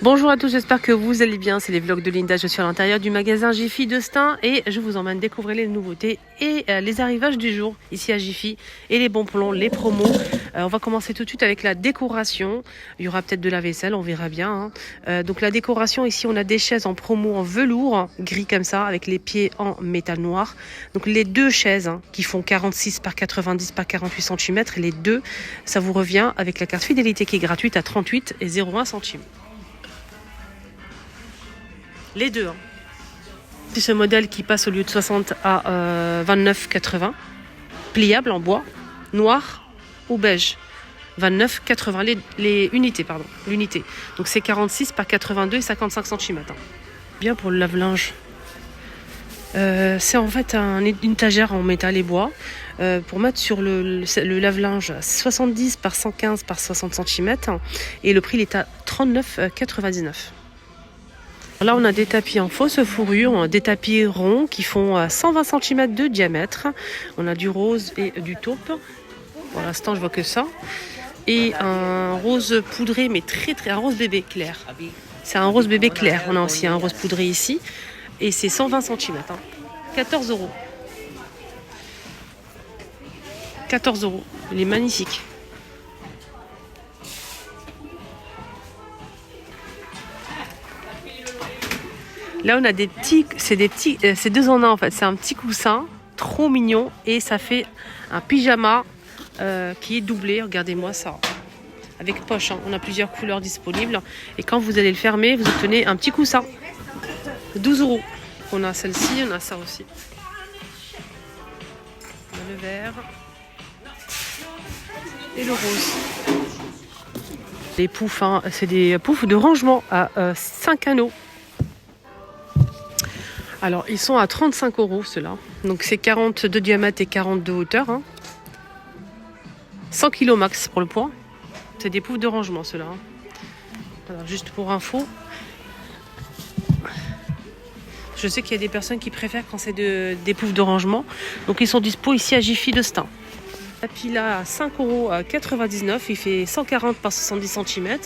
Bonjour à tous, j'espère que vous allez bien. C'est les vlogs de Linda. Je suis à l'intérieur du magasin Jiffy de Stein et je vous emmène découvrir les nouveautés et les arrivages du jour ici à Jiffy et les bons plans, les promos. On va commencer tout de suite avec la décoration. Il y aura peut-être de la vaisselle, on verra bien. Donc la décoration, ici on a des chaises en promo en velours, gris comme ça, avec les pieds en métal noir. Donc les deux chaises qui font 46 par 90 par 48 cm, les deux, ça vous revient avec la carte fidélité qui est gratuite à 38 et 0,1 centimes. Les deux. C'est ce modèle qui passe au lieu de 60 à 29,80. Pliable en bois, noir ou beige. 29,80 les unités, pardon. L'unité. Donc c'est 46 par 82 et 55 cm. Bien pour le lave-linge. C'est en fait une étagère en métal et bois pour mettre sur le lave-linge 70 par 115 par 60 cm. Et le prix il est à 39,99. Là, on a des tapis en fausse fourrure, des tapis ronds qui font 120 cm de diamètre. On a du rose et du taupe. Pour l'instant, je vois que ça. Et un rose poudré, mais un rose bébé clair. C'est un rose bébé clair. On a aussi un rose poudré ici. Et c'est 120 cm. 14 €. 14 €. Il est magnifique. Là, on a c'est deux en un en fait. C'est un petit coussin, trop mignon, et ça fait un pyjama qui est doublé. Regardez-moi ça, avec poche. On a plusieurs couleurs disponibles, et quand vous allez le fermer, vous obtenez un petit coussin. 12 €. On a celle-ci, on a ça aussi. On a le vert et le rose. Les poufs, c'est des poufs de rangement à 5 anneaux. Alors, ils sont à 35 € ceux-là. Donc, c'est 40 de diamètre et 40 de hauteur. 100 kg max pour le poids. C'est des poufs de rangement ceux-là. Voilà, juste pour info. Je sais qu'il y a des personnes qui préfèrent quand c'est des poufs de rangement. Donc, ils sont dispo ici à Jiffy de Stein. Tapis là à 5,99 €. Il fait 140 par 70 cm.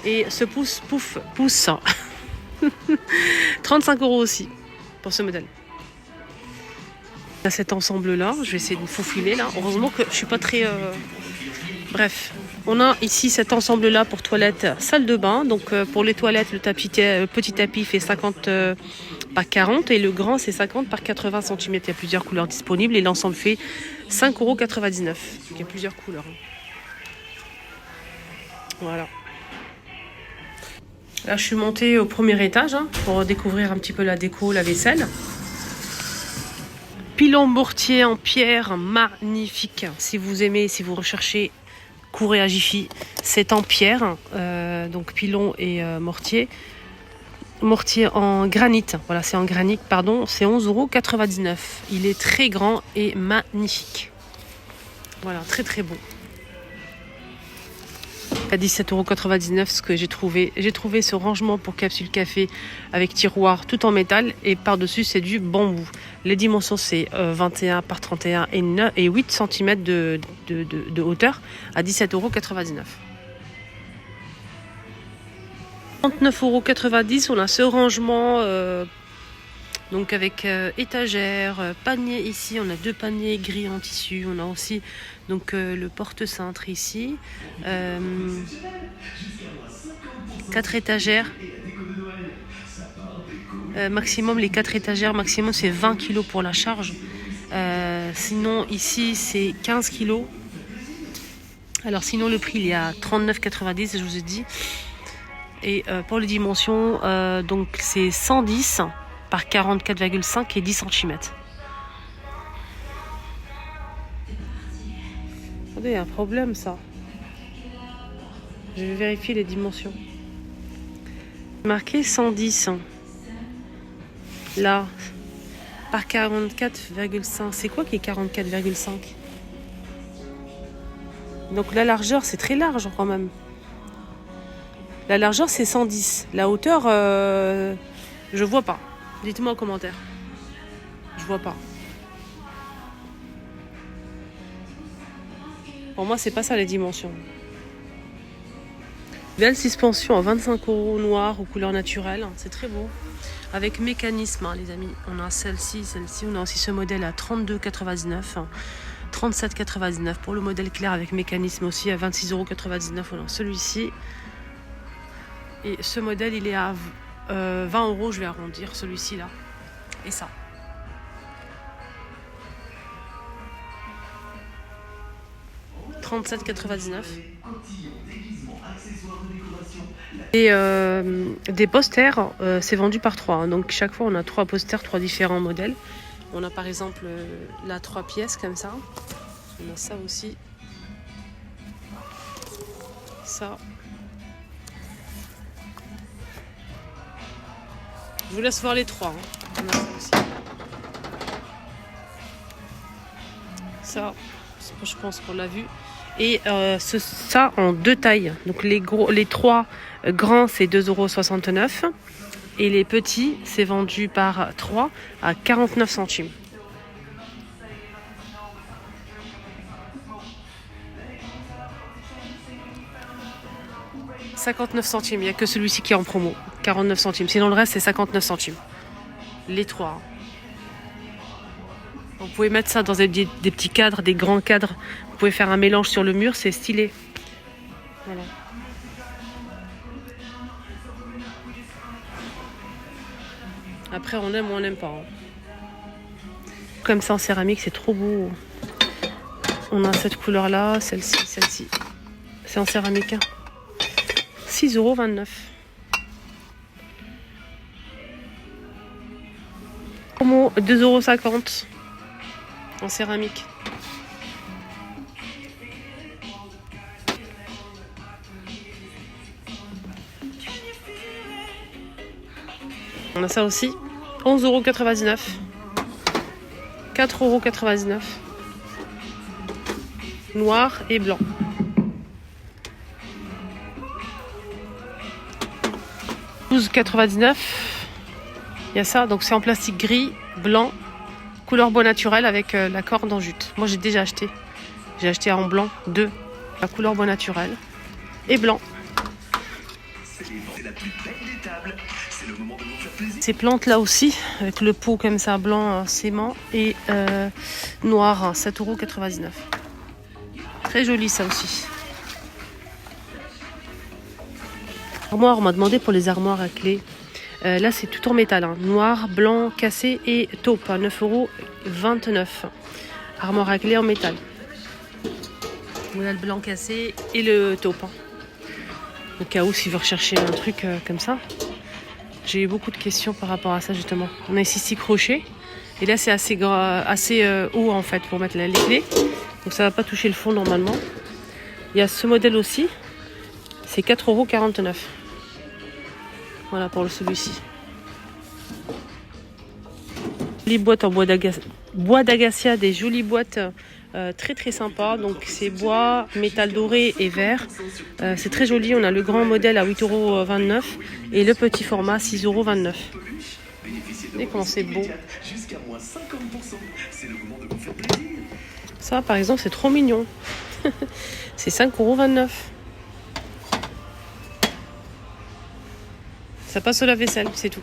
Et ce pousse 35 € aussi pour ce modèle. À cet ensemble là, je vais essayer de me faufiler là. Heureusement que je suis pas très bref. On a ici cet ensemble là pour toilette, salle de bain. Donc pour les toilettes, le petit tapis fait 50 par 40 et le grand c'est 50 par 80 cm. Il y a plusieurs couleurs disponibles et l'ensemble fait 5,99 €. Il y a plusieurs couleurs. Voilà. Là, je suis montée au premier étage pour découvrir un petit peu la déco, la vaisselle. Pilon mortier en pierre, magnifique. Si vous aimez, si vous recherchez, courez à Jiffy. C'est en pierre, donc pilon et mortier. Mortier en granit. Voilà, c'est en granit, pardon. C'est 11,99 €. Il est très grand et magnifique. Voilà, très très beau. À 17,99 € ce que j'ai trouvé. J'ai trouvé ce rangement pour capsule café avec tiroir tout en métal et par-dessus c'est du bambou. Les dimensions c'est 21 par 31 et 8 cm de hauteur à 17,99 €. 39,90 €, on a ce rangement donc avec étagère, panier ici, on a deux paniers gris en tissu, on a aussi donc le porte-cintre ici, 4 étagères, maximum les 4 étagères, maximum c'est 20 kg pour la charge, sinon ici c'est 15 kg. Alors sinon le prix il est à 39,90 €, je vous ai dit, et pour les dimensions donc c'est 110 par 44,5 et 10 cm. Attendez, il y a un problème ça. Je vais vérifier les dimensions. Marqué 110. Là, par 44,5. C'est quoi qui est 44,5? Donc la largeur, c'est très large quand même. La largeur, c'est 110. La hauteur, je vois pas. Dites-moi en commentaire. Je vois pas. Pour moi, c'est pas ça les dimensions. Belle suspension à 25 € noir aux couleurs naturelles. C'est très beau. Avec mécanisme, hein, les amis. On a celle-ci. On a aussi ce modèle à 32,99 €. 37,99 € pour le modèle clair avec mécanisme aussi à 26,99 €. Voilà, celui-ci. Et ce modèle, il est à 20 €. Je vais arrondir celui-ci là. Et ça. « 37,99 €. Et des posters, c'est vendu par 3. Donc chaque fois, on a 3 posters, 3 différents modèles. On a par exemple la 3 pièces comme ça. On a ça aussi. Ça. Je vous laisse voir les 3. Hein. On a ça aussi. Ça, je pense qu'on l'a vu. Et ça en 2 tailles. Donc les 3 grands, c'est 2,69 €. Et les petits, c'est vendu par 3 à 49 centimes. « 59 centimes, il n'y a que celui-ci qui est en promo. 49 centimes. Sinon, le reste, c'est 59 centimes. Les 3. Vous pouvez mettre ça dans des petits cadres, des grands cadres. Vous pouvez faire un mélange sur le mur, c'est stylé. Voilà. Après, on aime ou on n'aime pas. Hein. Comme ça en céramique, c'est trop beau. On a cette couleur-là, celle-ci, celle-ci. C'est en céramique. Hein. 6,29 €. Promo 2,50 € en céramique. On a ça aussi. 11,99 €. 4,99 €. Noir et blanc. « 12,99 €. Il y a ça, donc c'est en plastique gris, blanc, couleur bois naturel avec la corde en jute. Moi j'ai déjà acheté. J'ai acheté en blanc 2. La couleur bois naturel et blanc. Ces plantes là aussi, avec le pot comme ça, blanc, sément et noir, 7,99 €. Très joli ça aussi. Armoire, on m'a demandé pour les armoires à clés. Là c'est tout en métal, hein. Noir, blanc, cassé et taupe, 9,29 €. Armoire à clés en métal. On a le blanc cassé et le taupe. Hein. Au cas où si vous recherchez un truc comme ça. J'ai eu beaucoup de questions par rapport à ça justement. On a ici 6 crochets. Et là c'est assez haut en fait pour mettre les clés. Donc ça va pas toucher le fond normalement. Il y a ce modèle aussi. C'est 4,49 €. Voilà pour celui-ci. Jolie boîte en bois d'agacia, des jolies boîtes très très sympas. Donc c'est bois, métal doré et vert. C'est très joli. On a le grand modèle à 8,29 € et le petit format 6,29 €. Regardez comment c'est beau. Ça par exemple c'est trop mignon. C'est 5,29 €. Ça passe au lave-vaisselle, c'est tout.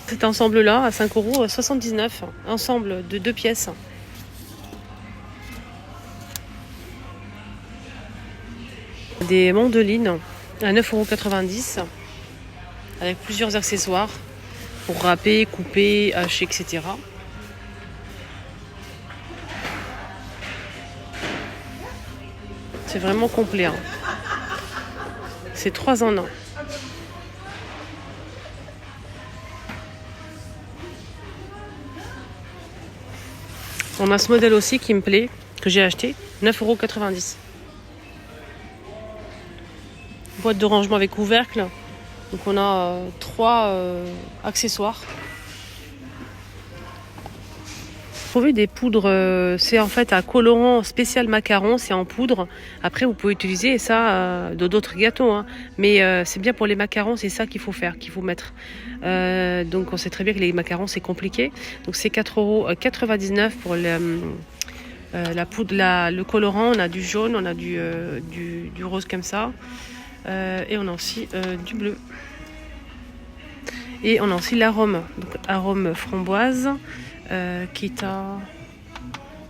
Cet ensemble-là, à 5,79 €. Ensemble de 2 pièces. Des mandelines à 9,90 €. Avec plusieurs accessoires pour râper, couper, hacher, etc. C'est vraiment complet. Hein. C'est 3 en 1. On a ce modèle aussi qui me plaît, que j'ai acheté, 9,90 €. Boîte de rangement avec couvercle. Donc on a 3 accessoires. Trouver des poudres, c'est en fait un colorant spécial macaron, c'est en poudre. Après vous pouvez utiliser ça dans d'autres gâteaux, hein. Mais c'est bien pour les macarons, c'est ça qu'il faut faire, qu'il faut mettre. Donc on sait très bien que les macarons c'est compliqué. Donc c'est 4,99 € pour La poudre, le colorant, on a du jaune, on a du rose comme ça. Et on a aussi du bleu. Et on a aussi l'arôme. Donc arôme framboise qui est à...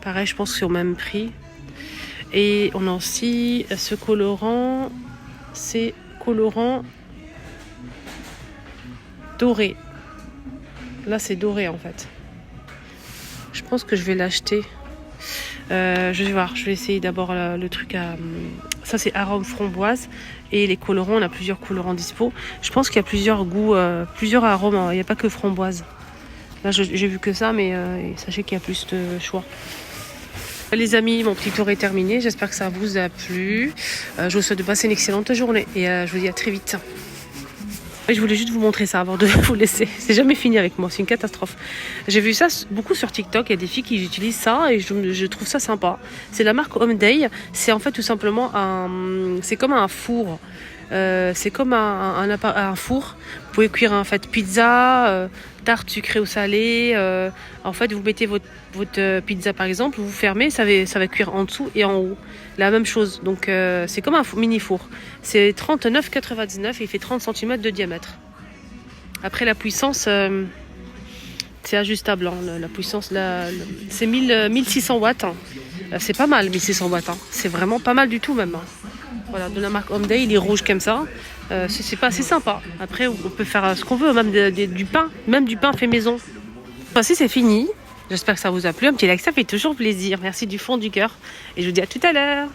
Pareil, je pense que c'est au même prix. Et on a aussi ce colorant. C'est colorant doré. Là, c'est doré en fait. Je pense que je vais l'acheter. Je vais voir. Je vais essayer d'abord le truc à... Ça, c'est arôme framboise. Et les colorants, on a plusieurs colorants dispo. Je pense qu'il y a plusieurs goûts, plusieurs arômes. Il n'y a pas que framboise. Là, j'ai vu que ça, mais sachez qu'il y a plus de choix. Les amis, mon petit tour est terminé. J'espère que ça vous a plu. Je vous souhaite de passer une excellente journée. Et je vous dis à très vite. Et je voulais juste vous montrer ça avant de vous laisser. C'est jamais fini avec moi, c'est une catastrophe. J'ai vu ça beaucoup sur TikTok, il y a des filles qui utilisent ça et je trouve ça sympa. C'est la marque Home Day, c'est en fait tout simplement c'est comme un four. C'est comme un four. Vous pouvez cuire en fait pizza, tarte sucrée ou salée. En fait, vous mettez votre pizza par exemple, vous fermez, ça va cuire en dessous et en haut. La même chose. Donc c'est comme un mini four. C'est 39,99 et il fait 30 cm de diamètre. Après la puissance, c'est ajustable. Hein. La puissance, c'est 1600 watts. Hein. C'est pas mal 1600 watts. Hein. C'est vraiment pas mal du tout même. Hein. Voilà, de la marque Home Day, il est rouge comme ça. C'est sympa. Après, on peut faire ce qu'on veut, même du pain. Même du pain fait maison. Voici, c'est fini. J'espère que ça vous a plu. Un petit like, ça fait toujours plaisir. Merci du fond du cœur. Et je vous dis à tout à l'heure.